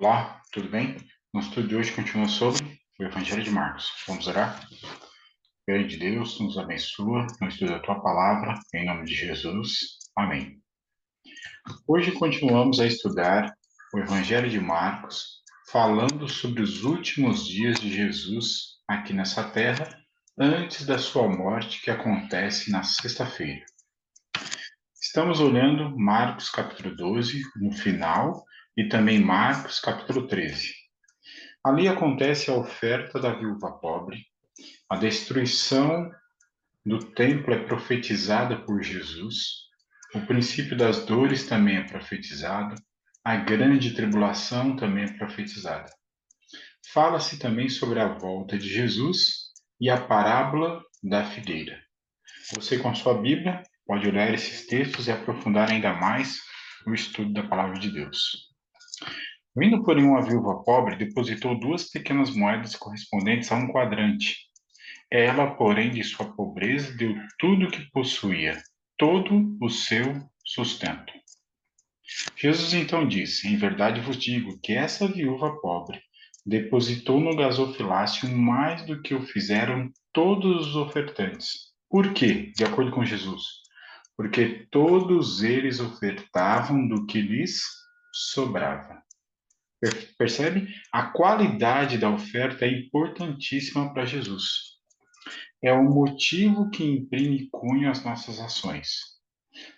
Olá, tudo bem? No estudo de hoje continua sobre o Evangelho de Marcos. Vamos orar? Grande Deus, nos abençoa no estudo da Tua Palavra, em nome de Jesus. Amém. Hoje continuamos a estudar o Evangelho de Marcos, falando sobre os últimos dias de Jesus aqui nessa terra, antes da sua morte, que acontece na sexta-feira. Estamos olhando Marcos capítulo 12, no final, e também Marcos capítulo 13. Ali acontece a oferta da viúva pobre, a destruição do templo é profetizada por Jesus, o princípio das dores também é profetizado, a grande tribulação também é profetizada. Fala-se também sobre a volta de Jesus e a parábola da figueira. Você, com a sua Bíblia, pode olhar esses textos e aprofundar ainda mais o estudo da palavra de Deus. Vindo, porém, uma viúva pobre, depositou 2 pequenas moedas correspondentes a um quadrante. Ela, porém, de sua pobreza, deu tudo o que possuía, todo o seu sustento. Jesus então disse: Em verdade vos digo que essa viúva pobre depositou no gasofilácio mais do que o fizeram todos os ofertantes. Por quê? De acordo com Jesus. Porque todos eles ofertavam do que lhes sobrava. Percebe? A qualidade da oferta é importantíssima para Jesus. É o motivo que imprime cunho às nossas ações.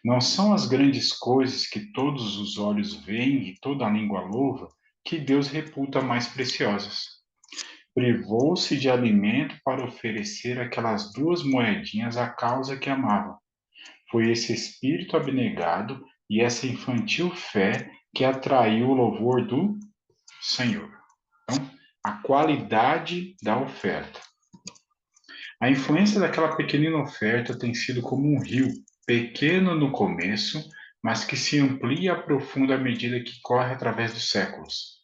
Não são as grandes coisas que todos os olhos veem e toda a língua louva que Deus reputa mais preciosas. Privou-se de alimento para oferecer aquelas 2 moedinhas à causa que amava. Foi esse espírito abnegado e essa infantil fé que atraiu o louvor do Senhor. Então, a qualidade da oferta. A influência daquela pequenina oferta tem sido como um rio, pequeno no começo, mas que se amplia e aprofunda à medida que corre através dos séculos.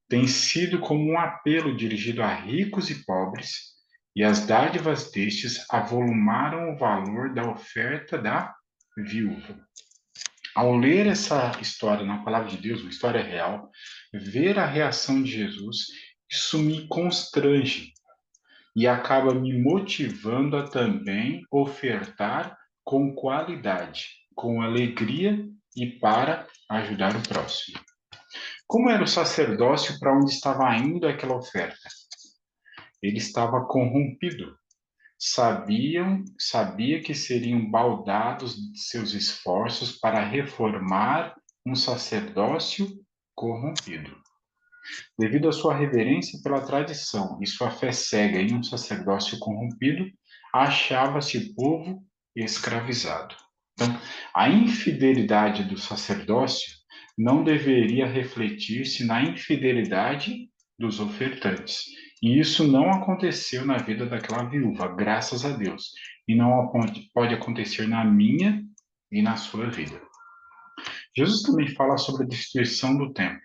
Tem sido como um apelo dirigido a ricos e pobres, e as dádivas destes avolumaram o valor da oferta da viúva. Ao ler essa história na palavra de Deus, uma história real, ver a reação de Jesus, isso me constrange e acaba me motivando a também ofertar com qualidade, com alegria e para ajudar o próximo. Como era o sacerdócio para onde estava indo aquela oferta? Ele estava corrompido. Sabia que seriam baldados seus esforços para reformar um sacerdócio corrompido. Devido à sua reverência pela tradição e sua fé cega em um sacerdócio corrompido, achava-se o povo escravizado. Então, a infidelidade do sacerdócio não deveria refletir-se na infidelidade dos ofertantes. E isso não aconteceu na vida daquela viúva, graças a Deus. E não pode acontecer na minha e na sua vida. Jesus também fala sobre a destruição do templo.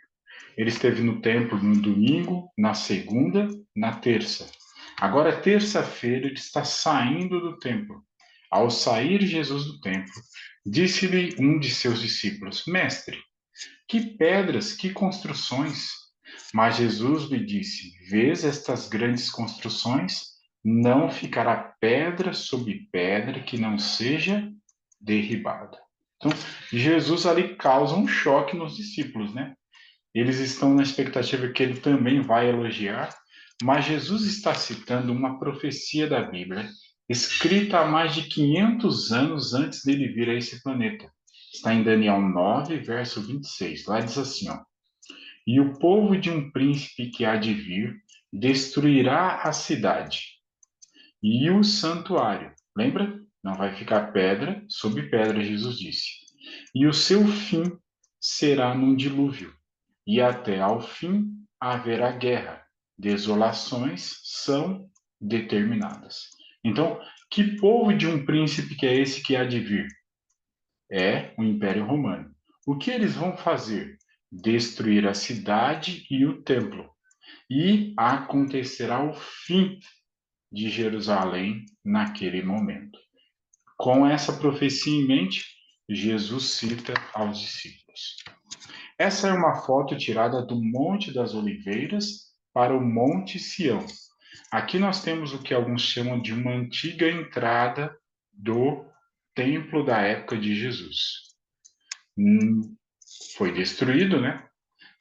Ele esteve no templo no domingo, na segunda, na terça. Agora, terça-feira, ele está saindo do templo. Ao sair Jesus do templo, disse-lhe um de seus discípulos: Mestre, que pedras, que construções! Mas Jesus lhe disse: Vês estas grandes construções? Não ficará pedra sobre pedra que não seja derribada. Então, Jesus ali causa um choque nos discípulos, né? Eles estão na expectativa que ele também vai elogiar, mas Jesus está citando uma profecia da Bíblia, escrita há mais de 500 anos antes dele vir a esse planeta. Está em Daniel 9, verso 26. Lá diz assim, ó: E o povo de um príncipe que há de vir destruirá a cidade e o santuário. Lembra? Não vai ficar pedra sobre pedra, Jesus disse. E o seu fim será num dilúvio e até ao fim haverá guerra. Desolações são determinadas. Então, que povo de um príncipe que é esse que há de vir? É o Império Romano. O que eles vão fazer? Destruir a cidade e o templo. E acontecerá o fim de Jerusalém naquele momento. Com essa profecia em mente, Jesus cita aos discípulos. Essa é uma foto tirada do Monte das Oliveiras para o Monte Sião. Aqui nós temos o que alguns chamam de uma antiga entrada do templo da época de Jesus. Foi destruído, né?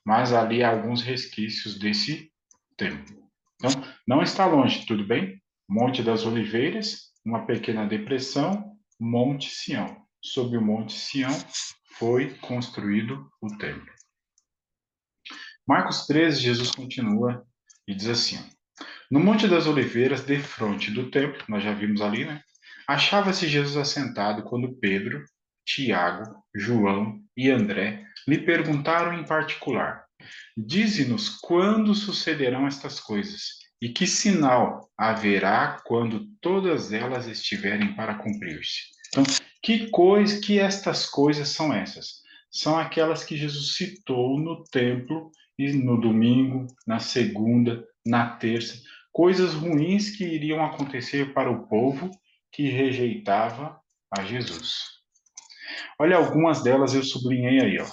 Mas ali há alguns resquícios desse templo. Então, não está longe, tudo bem? Monte das Oliveiras, uma pequena depressão, Monte Sião. Sob o Monte Sião foi construído o templo. Marcos 13, Jesus continua e diz assim: no Monte das Oliveiras, defronte do templo, nós já vimos ali, né? Achava-se Jesus assentado quando Pedro, Tiago, João e André lhe perguntaram em particular: dize-nos quando sucederão estas coisas e que sinal haverá quando todas elas estiverem para cumprir-se. Então, que estas coisas são essas? São aquelas que Jesus citou no templo e no domingo, na segunda, na terça, coisas ruins que iriam acontecer para o povo que rejeitava a Jesus. Olha, algumas delas eu sublinhei aí, ó.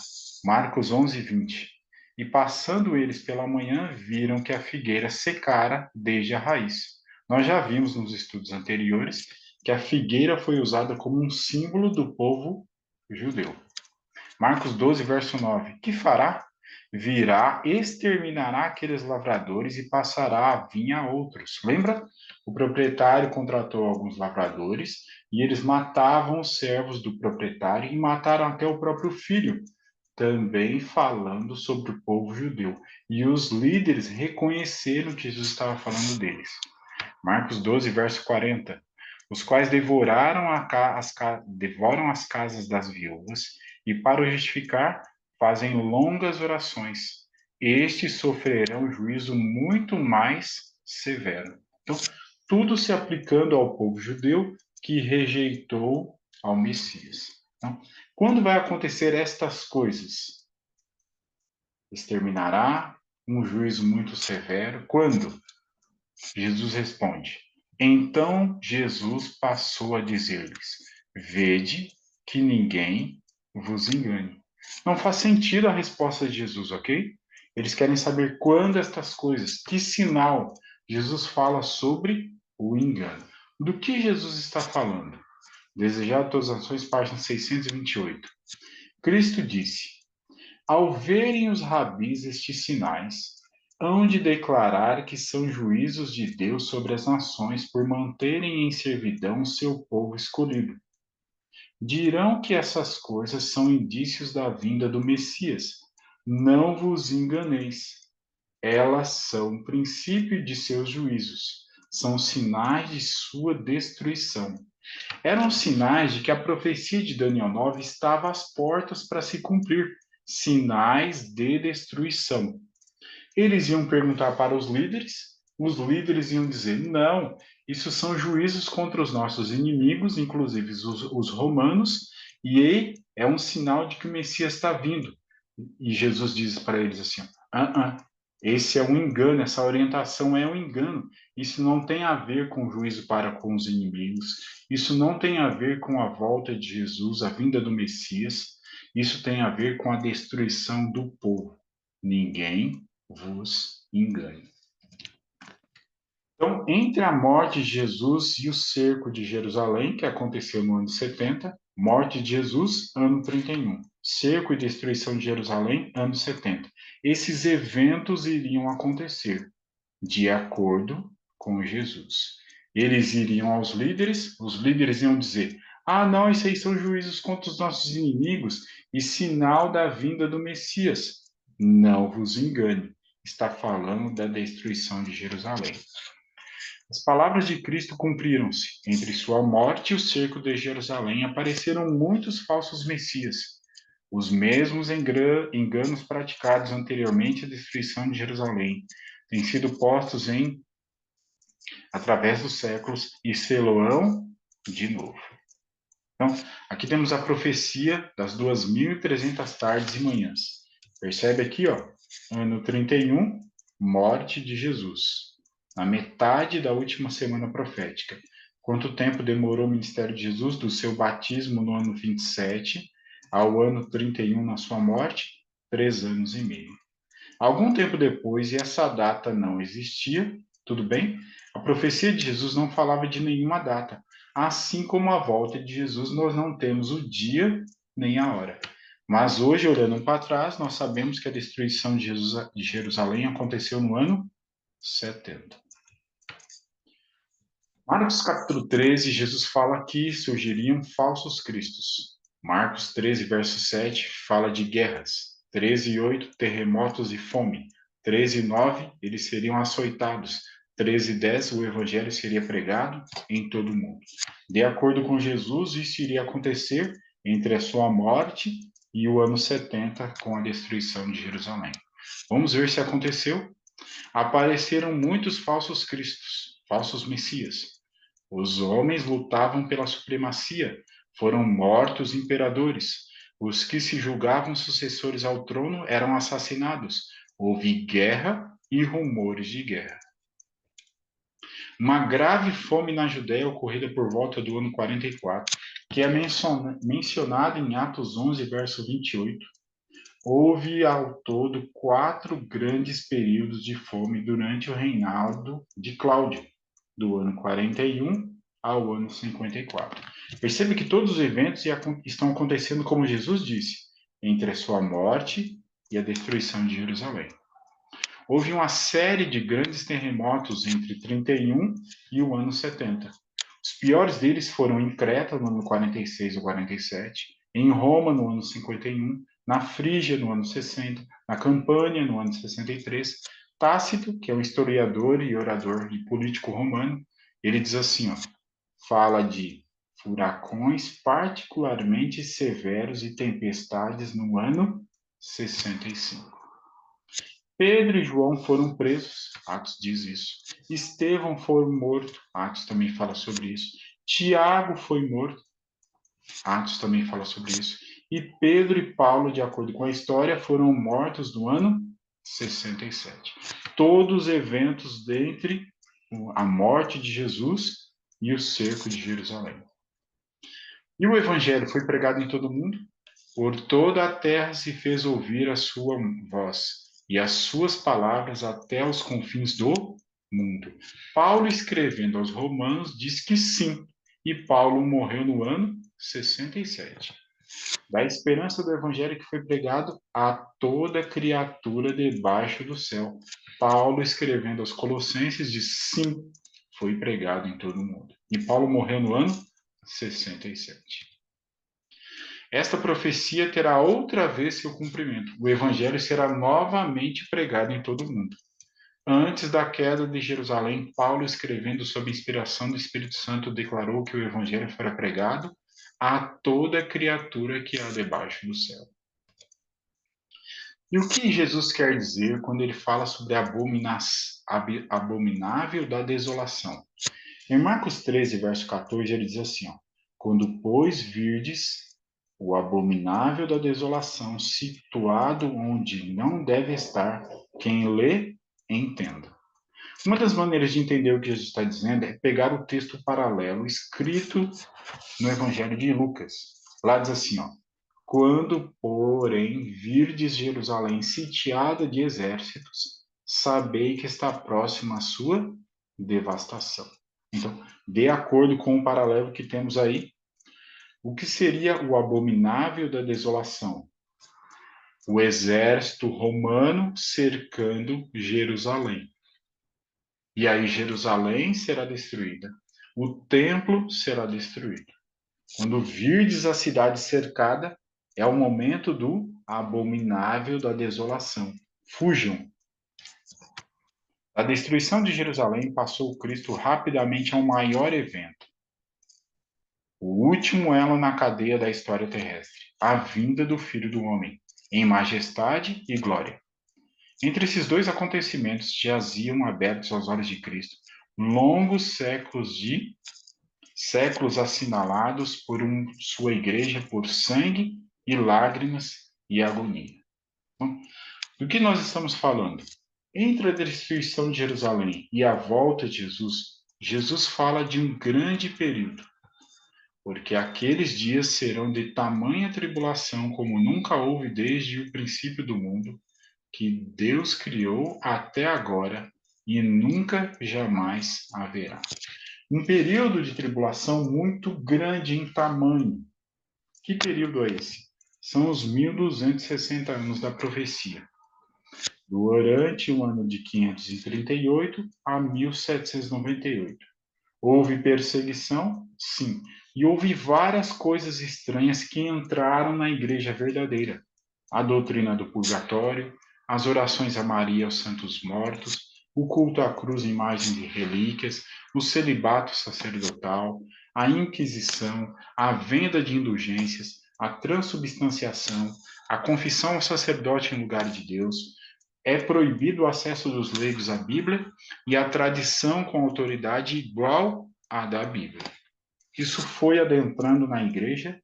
Marcos 11, 20. E passando eles pela manhã, viram que a figueira secara desde a raiz. Nós já vimos nos estudos anteriores que a figueira foi usada como um símbolo do povo judeu. Marcos 12, verso 9. Que fará? Virá, exterminará aqueles lavradores e passará a vinha a outros. Lembra? O proprietário contratou alguns lavradores e eles matavam os servos do proprietário e mataram até o próprio filho, também falando sobre o povo judeu. E os líderes reconheceram que Jesus estava falando deles. Marcos 12, verso 40. Os quais devoram as casas das viúvas e, para o justificar, fazem longas orações. Estes sofrerão juízo muito mais severo. Então, tudo se aplicando ao povo judeu que rejeitou ao Messias. Então, quando vai acontecer estas coisas? Exterminará um juízo muito severo. Quando? Jesus responde: então Jesus passou a dizer-lhes: vede que ninguém vos engane. Não faz sentido a resposta de Jesus, ok? Eles querem saber quando estas coisas, que sinal Jesus fala sobre o engano. Do que Jesus está falando? Desejar tuas ações, página 628. Cristo disse: ao verem os rabis estes sinais, hão de declarar que são juízos de Deus sobre as nações por manterem em servidão seu povo escolhido. Dirão que essas coisas são indícios da vinda do Messias. Não vos enganeis. Elas são princípio de seus juízos. São sinais de sua destruição. Eram sinais de que a profecia de Daniel 9 estava às portas para se cumprir, sinais de destruição. Eles iam perguntar para os líderes iam dizer: não, isso são juízos contra os nossos inimigos, inclusive os romanos, e é um sinal de que o Messias está vindo. E Jesus diz para eles assim: esse é um engano, essa orientação é um engano. Isso não tem a ver com juízo para com os inimigos, isso não tem a ver com a volta de Jesus, a vinda do Messias, isso tem a ver com a destruição do povo. Ninguém vos engane. Então, entre a morte de Jesus e o cerco de Jerusalém, que aconteceu no ano 70, morte de Jesus, ano 31. Cerco e destruição de Jerusalém, ano 70. Esses eventos iriam acontecer de acordo com Jesus. Eles iriam aos líderes, os líderes iam dizer: ah, não, isso aí são juízos contra os nossos inimigos e sinal da vinda do Messias. Não vos engane, está falando da destruição de Jerusalém. As palavras de Cristo cumpriram-se. Entre sua morte e o cerco de Jerusalém apareceram muitos falsos messias. Os mesmos enganos praticados anteriormente à destruição de Jerusalém têm sido postos através dos séculos e seloão de novo. Então, aqui temos a profecia das 2.300 tardes e manhãs. Percebe aqui, ó, ano 31, morte de Jesus. Na metade da última semana profética. Quanto tempo demorou o ministério de Jesus do seu batismo no ano 27 ao ano 31 na sua morte? 3 anos e meio. Algum tempo depois, e essa data não existia, tudo bem? A profecia de Jesus não falava de nenhuma data. Assim como a volta de Jesus, nós não temos o dia nem a hora. Mas hoje, olhando para trás, nós sabemos que a destruição de Jerusalém aconteceu no ano 70. Marcos capítulo 13, Jesus fala que surgiriam falsos cristos. Marcos 13, verso 7, fala de guerras. 13:8, terremotos e fome. 13:9, eles seriam açoitados. 13:10, o evangelho seria pregado em todo o mundo. De acordo com Jesus, isso iria acontecer entre a sua morte e o ano 70, com a destruição de Jerusalém. Vamos ver se aconteceu. Apareceram muitos falsos cristos, falsos messias. Os homens lutavam pela supremacia, foram mortos imperadores. Os que se julgavam sucessores ao trono eram assassinados. Houve guerra e rumores de guerra. Uma grave fome na Judéia ocorrida por volta do ano 44, que é mencionada em Atos 11, verso 28. Houve ao todo 4 grandes períodos de fome durante o reinado de Cláudio, do ano 41 ao ano 54. Percebe que todos os eventos estão acontecendo como Jesus disse, entre a sua morte e a destruição de Jerusalém. Houve uma série de grandes terremotos entre 31 e o ano 70. Os piores deles foram em Creta, no ano 46 ou 47, em Roma, no ano 51, na Frígia, no ano 60, na Campânia, no ano 63. Tácito, que é um historiador e orador e político romano, ele diz assim, ó, fala de furacões particularmente severos e tempestades no ano 65. Pedro e João foram presos, Atos diz isso. Estevão foi morto, Atos também fala sobre isso. Tiago foi morto, Atos também fala sobre isso. E Pedro e Paulo, de acordo com a história, foram mortos no ano 67. Todos os eventos dentre a morte de Jesus e o cerco de Jerusalém. E o evangelho foi pregado em todo o mundo? Por toda a terra se fez ouvir a sua voz e as suas palavras até os confins do mundo. Paulo, escrevendo aos Romanos, diz que sim, e Paulo morreu no ano 67. Da esperança do evangelho que foi pregado a toda criatura debaixo do céu. Paulo, escrevendo aos Colossenses, diz sim, foi pregado em todo o mundo. E Paulo morreu no ano 67. Esta profecia terá outra vez seu cumprimento. O evangelho será novamente pregado em todo o mundo. Antes da queda de Jerusalém, Paulo, escrevendo sob inspiração do Espírito Santo, declarou que o evangelho fará pregado a toda criatura que há debaixo do céu. E o que Jesus quer dizer quando ele fala sobre a abominável da desolação? Em Marcos 13, verso 14, ele diz assim, ó, quando, pois, virdes o abominável da desolação situado onde não deve estar, quem lê, entenda. Uma das maneiras de entender o que Jesus está dizendo é pegar o texto paralelo escrito no Evangelho de Lucas. Lá diz assim, ó, quando, porém, virdes Jerusalém sitiada de exércitos, sabei que está próxima a sua devastação. Então, de acordo com o paralelo que temos aí, o que seria o abominável da desolação? O exército romano cercando Jerusalém. E aí Jerusalém será destruída. O templo será destruído. Quando virdes a cidade cercada, é o momento do abominável da desolação. Fujam. A destruição de Jerusalém passou Cristo rapidamente a um maior evento. O último elo na cadeia da história terrestre, a vinda do Filho do Homem, em majestade e glória. Entre esses dois acontecimentos jaziam abertos aos olhos de Cristo longos séculos assinalados por sua igreja por sangue e lágrimas e agonia. Então, do que nós estamos falando? Entre a destruição de Jerusalém e a volta de Jesus, Jesus fala de um grande período. porque aqueles dias serão de tamanha tribulação como nunca houve desde o princípio do mundo, que Deus criou até agora e nunca jamais haverá. Um período de tribulação muito grande em tamanho. Que período é esse? São os 1260 anos da profecia. Durante o ano de 538 a 1798. Houve perseguição? Sim. E houve várias coisas estranhas que entraram na igreja verdadeira. A doutrina do purgatório, as orações a Maria e aos santos mortos, o culto à cruz, imagem de relíquias, o celibato sacerdotal, a inquisição, a venda de indulgências, a transubstanciação, a confissão ao sacerdote em lugar de Deus. É proibido o acesso dos leigos à Bíblia e a tradição com autoridade igual à da Bíblia. Isso foi adentrando na igreja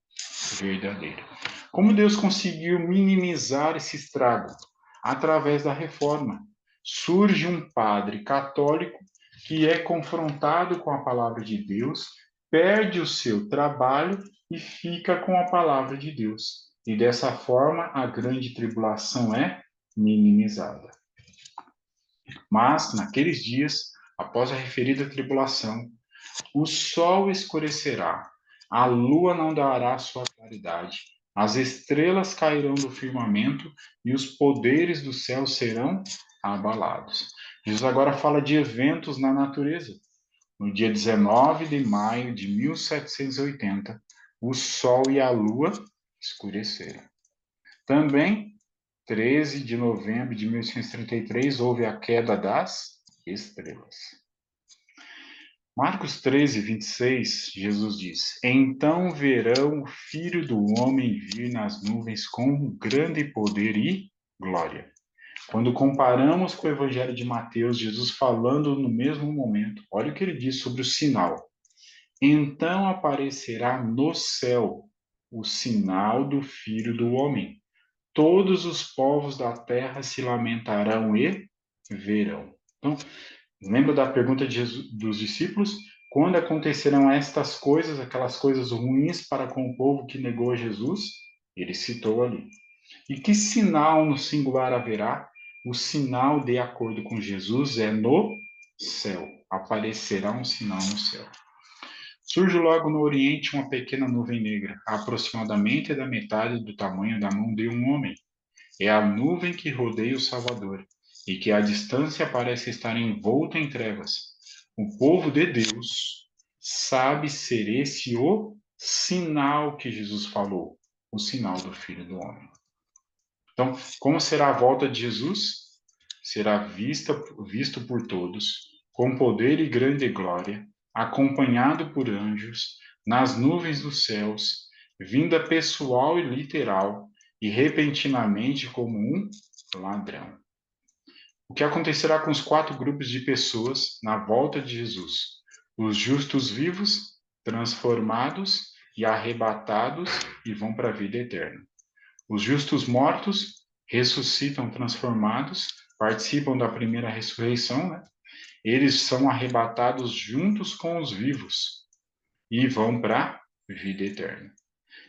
verdadeira. Como Deus conseguiu minimizar esse estrago? Através da reforma. Surge um padre católico que é confrontado com a palavra de Deus, perde o seu trabalho e fica com a palavra de Deus. E dessa forma, a grande tribulação é minimizada. Mas, naqueles dias, após a referida tribulação, o sol escurecerá, a lua não dará sua claridade, as estrelas cairão do firmamento e os poderes do céu serão abalados. Jesus agora fala de eventos na natureza. No dia 19 de maio de 1780, o sol e a lua escureceram. Também 13 de novembro de 1833, houve a queda das estrelas. Marcos 13, 26, Jesus diz: Então verão o Filho do Homem vir nas nuvens com grande poder e glória. Quando comparamos com o Evangelho de Mateus, Jesus falando no mesmo momento, olha o que ele diz sobre o sinal. Então aparecerá no céu o sinal do Filho do Homem. Todos os povos da terra se lamentarão e verão. Então, lembra da pergunta de Jesus, dos discípulos? Quando acontecerão estas coisas, aquelas coisas ruins para com o povo que negou a Jesus? Ele citou ali. E que sinal no singular haverá? O sinal, de acordo com Jesus, é no céu. Aparecerá um sinal no céu. Surge logo no Oriente uma pequena nuvem negra, aproximadamente da metade do tamanho da mão de um homem. É a nuvem que rodeia o Salvador e que à distância parece estar envolta em trevas. O povo de Deus sabe ser esse o sinal que Jesus falou, o sinal do Filho do Homem. Então, como será a volta de Jesus? Será visto por todos, com poder e grande glória, acompanhado por anjos, nas nuvens dos céus, vinda pessoal e literal, e repentinamente como um ladrão. O que acontecerá com os 4 grupos de pessoas na volta de Jesus? Os justos vivos, transformados e arrebatados e vão para a vida eterna. Os justos mortos ressuscitam transformados, participam da primeira ressurreição, né? Eles são arrebatados juntos com os vivos e vão para a vida eterna.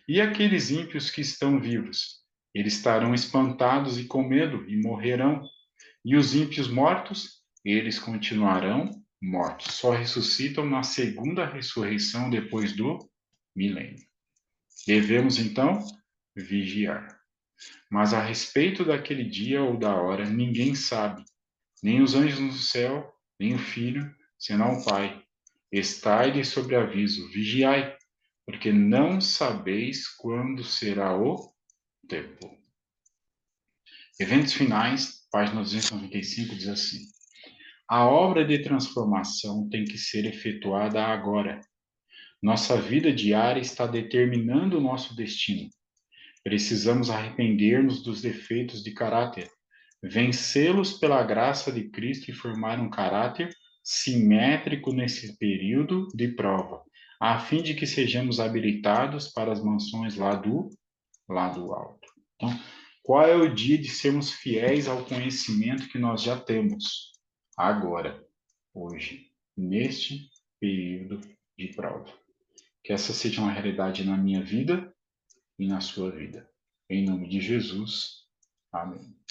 E aqueles ímpios que estão vivos? Eles estarão espantados e com medo e morrerão. E os ímpios mortos? Eles continuarão mortos. Só ressuscitam na segunda ressurreição depois do milênio. Devemos, então, vigiar. Mas a respeito daquele dia ou da hora, ninguém sabe, nem os anjos no céu, nem o Filho, senão o Pai. Estai-lhe sobre aviso, vigiai, porque não sabeis quando será o tempo. Eventos finais, página 295, diz assim: A obra de transformação tem que ser efetuada agora. Nossa vida diária está determinando o nosso destino. Precisamos arrepender-nos dos defeitos de caráter, vencê-los pela graça de Cristo e formar um caráter simétrico nesse período de prova, a fim de que sejamos habilitados para as mansões lá do alto. Então, qual é o dia de sermos fiéis ao conhecimento que nós já temos? Agora, hoje, neste período de prova. Que essa seja uma realidade na minha vida e na sua vida. Em nome de Jesus. Amém.